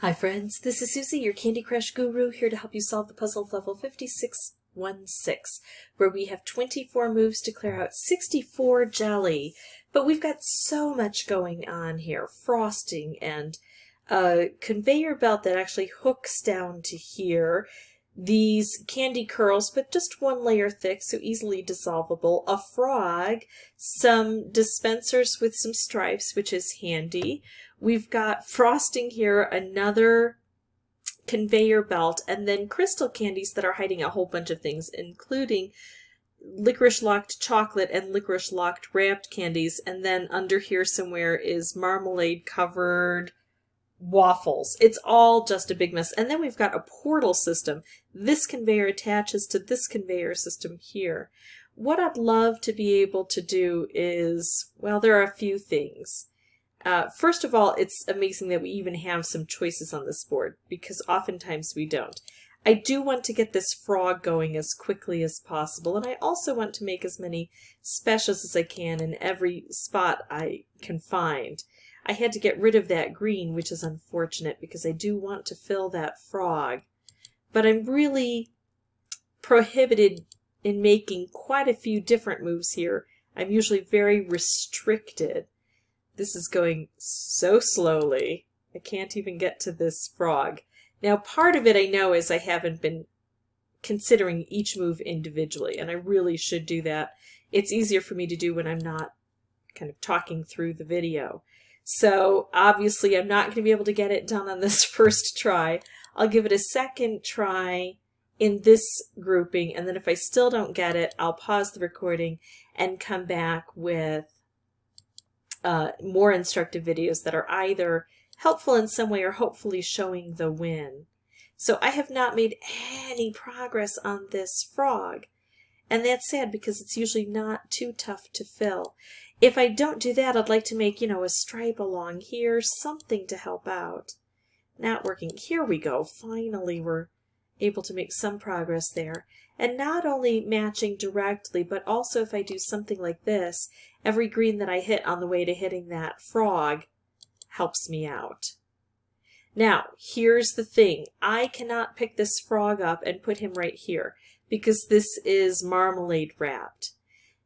Hi friends, this is Susie, your Candy Crush guru, here to help you solve the puzzle of level 5616, where we have 24 moves to clear out 64 jelly. But we've got so much going on here, frosting and a conveyor belt that actually hooks down to here, these candy curls, but just one layer thick, so easily dissolvable, a frog, some dispensers with some stripes, which is handy. We've got frosting here, another conveyor belt, and then crystal candies that are hiding a whole bunch of things, including licorice locked chocolate and licorice locked wrapped candies. And then under here somewhere is marmalade covered waffles. It's all just a big mess. And then we've got a portal system. This conveyor attaches to this conveyor system here. What I'd love to be able to do is, well, there are a few things. First of all, it's amazing that we even have some choices on this board, because oftentimes we don't. I do want to get this frog going as quickly as possible, and I also want to make as many specials as I can in every spot I can find. I had to get rid of that green, which is unfortunate, because I do want to fill that frog. But I'm really prohibited in making quite a few different moves here. I'm usually very restricted. This is going so slowly. I can't even get to this frog. Now, part of it I know is I haven't been considering each move individually, and I really should do that. It's easier for me to do when I'm not kind of talking through the video. So obviously I'm not going to be able to get it done on this first try. I'll give it a second try in this grouping, and then if I still don't get it, I'll pause the recording and come back with more instructive videos that are either helpful in some way or hopefully showing the win. So I have not made any progress on this frog, and that's sad because it's usually not too tough to fill. If I don't do that, I'd like to make, a stripe along here, something to help out. Not working. Here we go. Finally, we're able to make some progress there. And not only matching directly, but also if I do something like this, every green that I hit on the way to hitting that frog helps me out. Now, here's the thing. I cannot pick this frog up and put him right here because this is marmalade wrapped.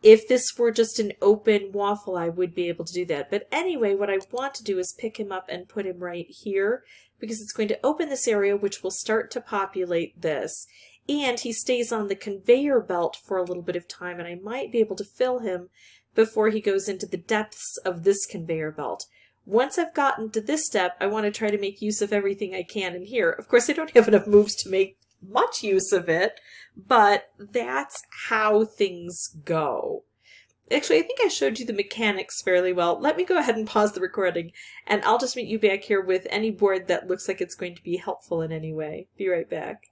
If this were just an open waffle, I would be able to do that. But anyway, what I want to do is pick him up and put him right here because it's going to open this area, which will start to populate this. And he stays on the conveyor belt for a little bit of time, and I might be able to fill him before he goes into the depths of this conveyor belt. Once I've gotten to this step, I want to try to make use of everything I can in here. Of course, I don't have enough moves to make much use of it, but that's how things go. Actually, I think I showed you the mechanics fairly well. Let me go ahead and pause the recording, and I'll just meet you back here with any board that looks like it's going to be helpful in any way. Be right back.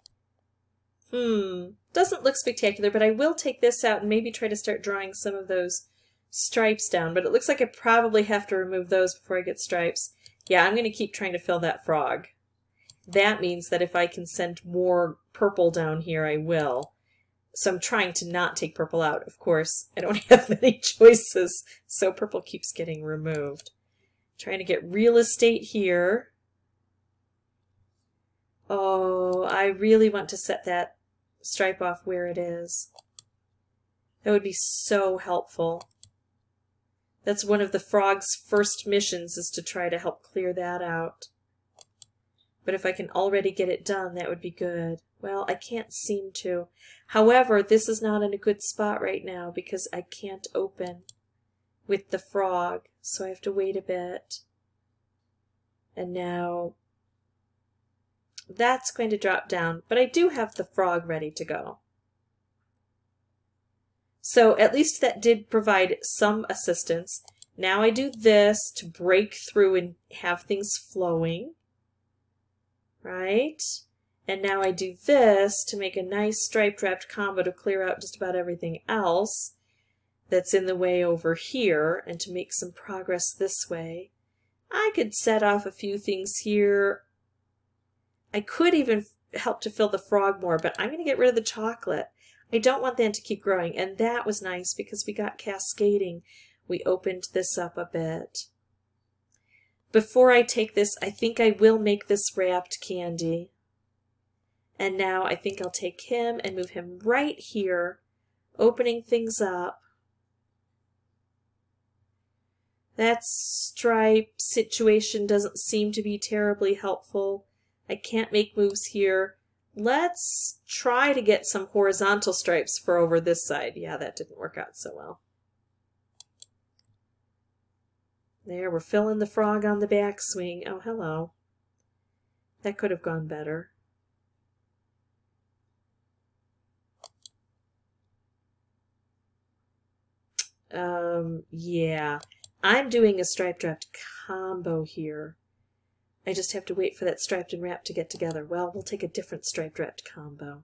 Doesn't look spectacular, but I will take this out and maybe try to start drawing some of those stripes down, but it looks like I probably have to remove those before I get stripes. Yeah, I'm going to keep trying to fill that frog. That means that if I can send more purple down here, I will. So I'm trying to not take purple out. Of course, I don't have many choices, so purple keeps getting removed. Trying to get real estate here. Oh, I really want to set that stripe off where it is. That would be so helpful. That's one of the frog's first missions, is to try to help clear that out. But if I can already get it done, that would be good. Well, I can't seem to. However, this is not in a good spot right now because I can't open with the frog, so I have to wait a bit. And now that's going to drop down, but I do have the frog ready to go. So at least that did provide some assistance. Now I do this to break through and have things flowing, right? And now I do this to make a nice striped wrapped combo to clear out just about everything else that's in the way over here and to make some progress this way. I could set off a few things here. I could even help to fill the frog more, but I'm going to get rid of the chocolate. I don't want that to keep growing, and that was nice because we got cascading. We opened this up a bit. Before I take this, I think I will make this wrapped candy. And now I think I'll take him and move him right here, opening things up. That stripe situation doesn't seem to be terribly helpful. I can't make moves here. Let's try to get some horizontal stripes for over this side. Yeah, that didn't work out so well. There, we're filling the frog on the backswing. Oh, hello. That could have gone better. Yeah. I'm doing a striped wrapped combo here. I just have to wait for that striped and wrapped to get together. Well, we'll take a different striped wrapped combo.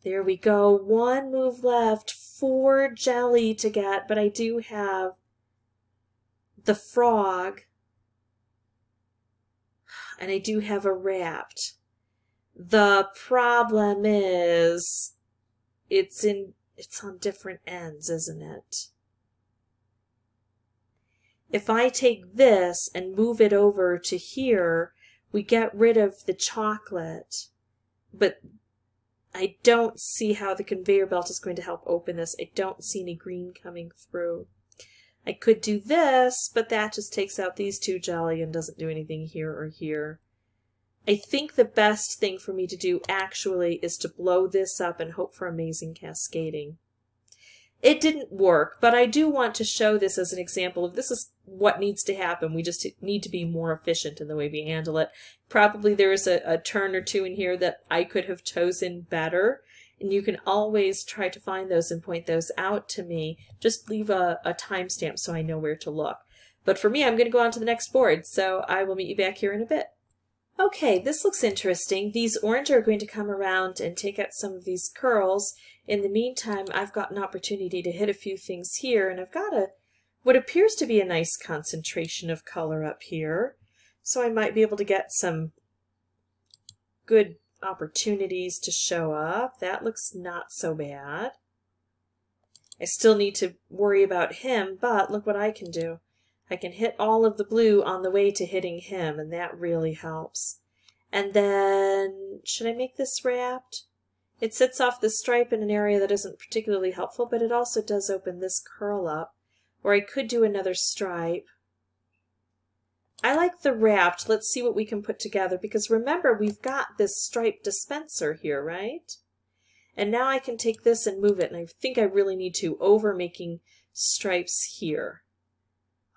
There we go. One move left. 4 jelly to get, but I do have the frog. And I do have a wrapped. The problem is it's on different ends, isn't it? If I take this and move it over to here, we get rid of the chocolate. But I don't see how the conveyor belt is going to help open this. I don't see any green coming through. I could do this, but that just takes out these 2 jelly and doesn't do anything here or here. I think the best thing for me to do actually is to blow this up and hope for amazing cascading. It didn't work, but I do want to show this as an example of this is what needs to happen. We just need to be more efficient in the way we handle it. Probably there is a turn or 2 in here that I could have chosen better, and you can always try to find those and point those out to me. Just leave a timestamp so I know where to look. But for me, I'm going to go on to the next board, so I will meet you back here in a bit. Okay, this looks interesting. These orange are going to come around and take out some of these curls. In the meantime, I've got an opportunity to hit a few things here, and I've got what appears to be a nice concentration of color up here. So I might be able to get some good opportunities to show up. That looks not so bad. I still need to worry about him, but look what I can do. I can hit all of the blue on the way to hitting him, and that really helps. And then, should I make this wrapped? It sets off the stripe in an area that isn't particularly helpful, but it also does open this curl up. Or I could do another stripe. I like the wrapped. Let's see what we can put together, because remember, we've got this stripe dispenser here, right? And now I can take this and move it, and I think I really need to over making stripes here.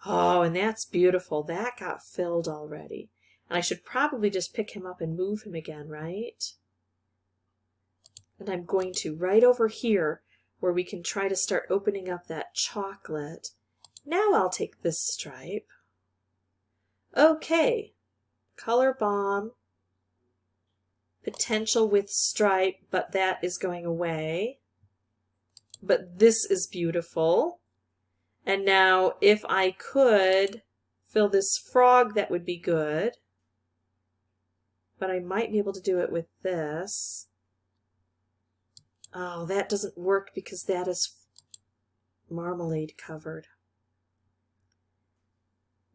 Oh, and that's beautiful. That got filled already. And I should probably just pick him up and move him again, right? And I'm going to right over here where we can try to start opening up that chocolate. Now I'll take this stripe. Okay. Color bomb. Potential with stripe, but that is going away. But this is beautiful. And now if I could fill this frog, that would be good. But I might be able to do it with this. Oh, that doesn't work because that is marmalade covered.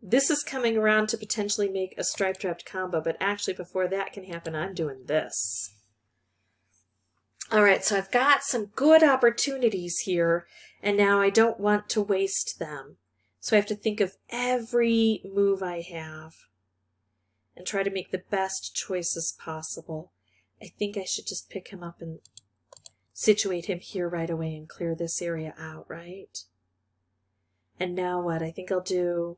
This is coming around to potentially make a striped wrapped combo, but actually before that can happen, I'm doing this. All right, so I've got some good opportunities here, and now I don't want to waste them. So I have to think of every move I have and try to make the best choices possible. I think I should just pick him up and situate him here right away and clear this area out, right? And now what? I think I'll do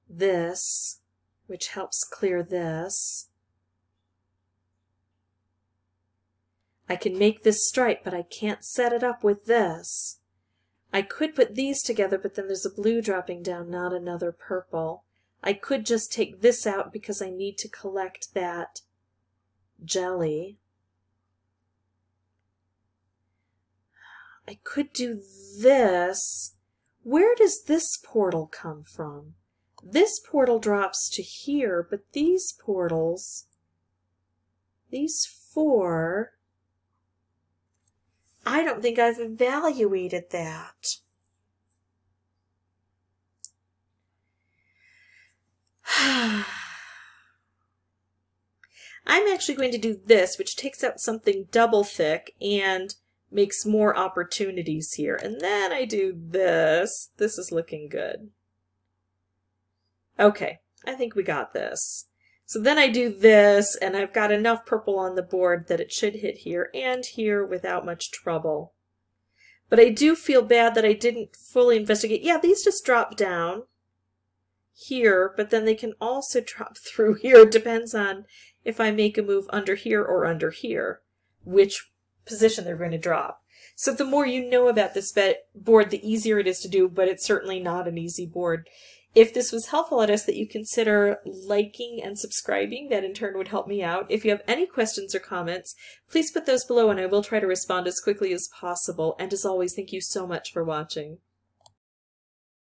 this, which helps clear this. I can make this stripe, but I can't set it up with this. I could put these together, but then there's a blue dropping down, not another purple. I could just take this out because I need to collect that jelly. I could do this. Where does this portal come from? This portal drops to here, but these portals, these 4, I don't think I've evaluated that. I'm actually going to do this, which takes out something double thick and makes more opportunities here. And then I do this. This is looking good. Okay, I think we got this. So then I do this, and I've got enough purple on the board that it should hit here and here without much trouble. But I do feel bad that I didn't fully investigate. Yeah, these just drop down here, but then they can also drop through here. It depends on if I make a move under here or under here, which position they're going to drop. So the more you know about this board, the easier it is to do, but it's certainly not an easy board. If this was helpful, I'd ask that you consider liking and subscribing. That in turn would help me out. If you have any questions or comments, please put those below and I will try to respond as quickly as possible. And as always, thank you so much for watching.